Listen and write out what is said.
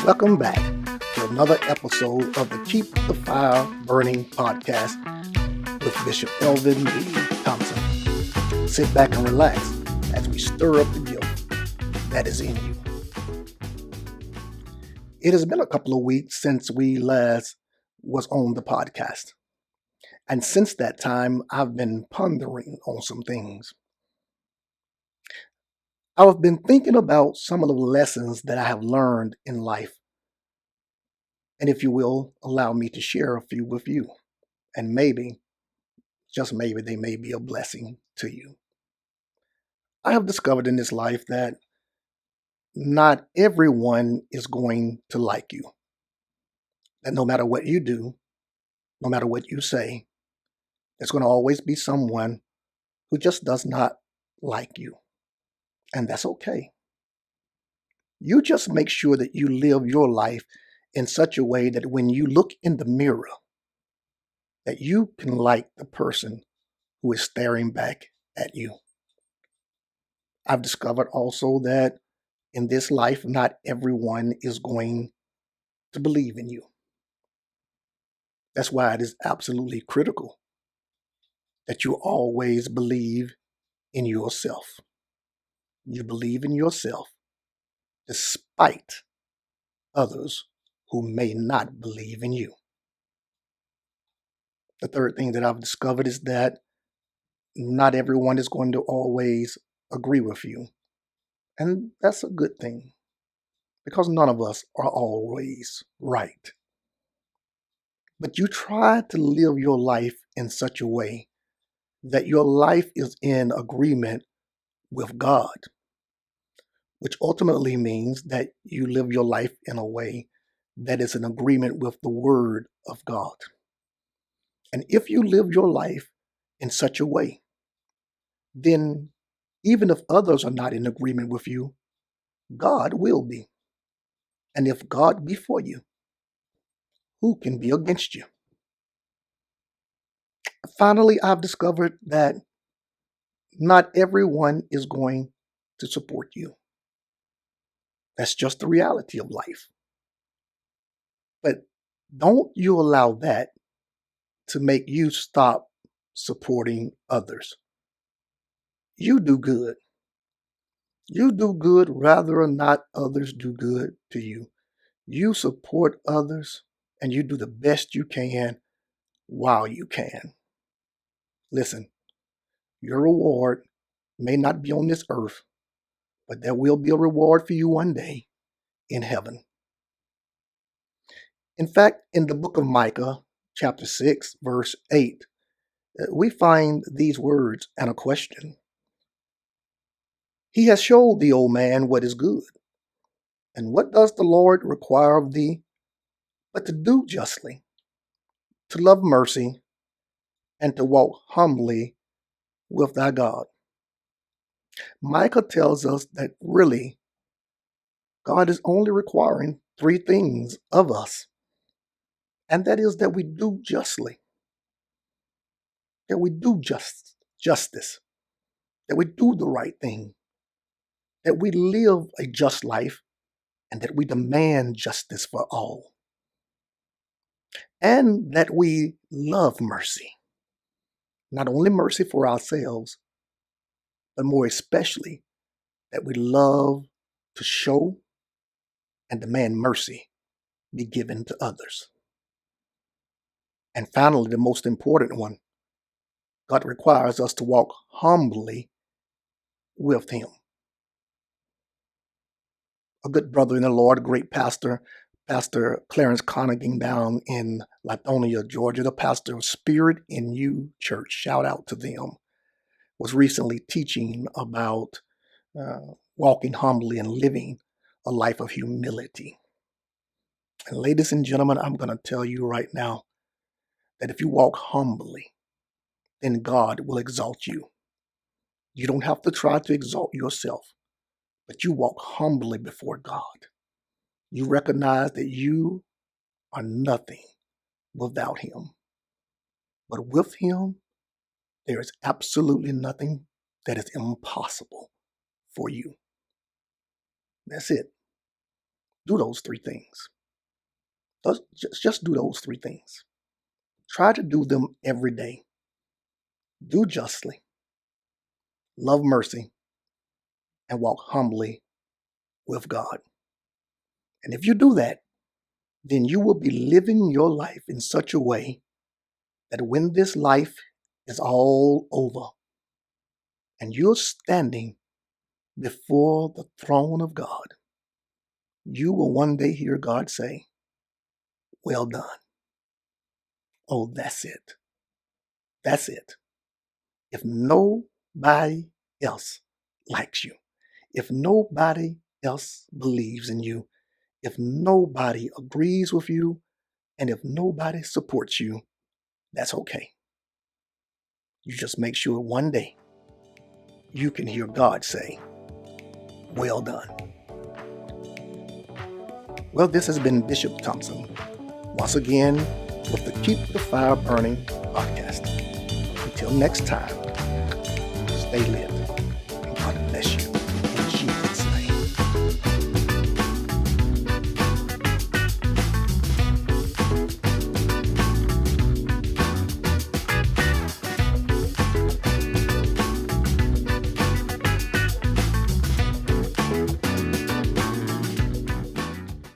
Welcome back to another episode of the Keep the Fire Burning podcast with Bishop Elvin Thompson. Sit back and relax as we stir up the gift that is in you. It has been a couple of weeks since we last was on the podcast. And since that time, I've been pondering on some things. I've been thinking about some of the lessons that I have learned in life. And if you will, allow me to share a few with you. And maybe, just maybe, they may be a blessing to you. I have discovered in this life that not everyone is going to like you. That no matter what you do, no matter what you say, there's going to always be someone who just does not like you. And that's okay. You just make sure that you live your life in such a way that when you look in the mirror, that you can like the person who is staring back at you. I've discovered also that in this life, not everyone is going to believe in you. That's why it is absolutely critical that you always believe in yourself. You believe in yourself despite others who may not believe in you. The third thing that I've discovered is that not everyone is going to always agree with you. And that's a good thing because none of us are always right. But you try to live your life in such a way that your life is in agreement with God, which ultimately means that you live your life in a way that is in agreement with the Word of God. And if you live your life in such a way, then even if others are not in agreement with you, God will be. And if God be for you, who can be against you? Finally, I've discovered that not everyone is going to support you. That's just the reality of life. But don't you allow that to make you stop supporting others. You do good. You do good rather or not others do good to you. You support others and you do the best you can while you can. Listen, your reward may not be on this earth, but there will be a reward for you one day in heaven. In fact, in the book of Micah, chapter 6, verse 8, we find these words and a question. He has showed thee, O man, what is good. And what does the Lord require of thee but to do justly, to love mercy, and to walk humbly with thy God? Micah tells us that really God is only requiring three things of us, and that is that we do justly, that we do justice, that we do the right thing, that we live a just life, and that we demand justice for all, and that we love mercy. Not only mercy for ourselves, but more especially that we love to show and demand mercy be given to others. And finally, the most important one, God requires us to walk humbly with Him. A good brother in the Lord, a great pastor, Pastor Clarence Conagin down in Lithonia, Georgia, the pastor of Spirit in You Church, shout out to them, was recently teaching about walking humbly and living a life of humility. And ladies and gentlemen, I'm going to tell you right now that if you walk humbly, then God will exalt you. You don't have to try to exalt yourself, but you walk humbly before God. You recognize that you are nothing without Him. But with Him, there is absolutely nothing that is impossible for you. That's it. Do those three things. Just do those three things. Try to do them every day. Do justly, love mercy, and walk humbly with God. And if you do that, then you will be living your life in such a way that when this life is all over and you're standing before the throne of God, you will one day hear God say, "Well done." Oh, that's it. That's it. If nobody else likes you, if nobody else believes in you, if nobody agrees with you, and if nobody supports you, that's okay. You just make sure one day you can hear God say, "Well done." Well, this has been Bishop Thompson, once again with the Keep the Fire Burning podcast. Until next time, stay lit, and God bless you.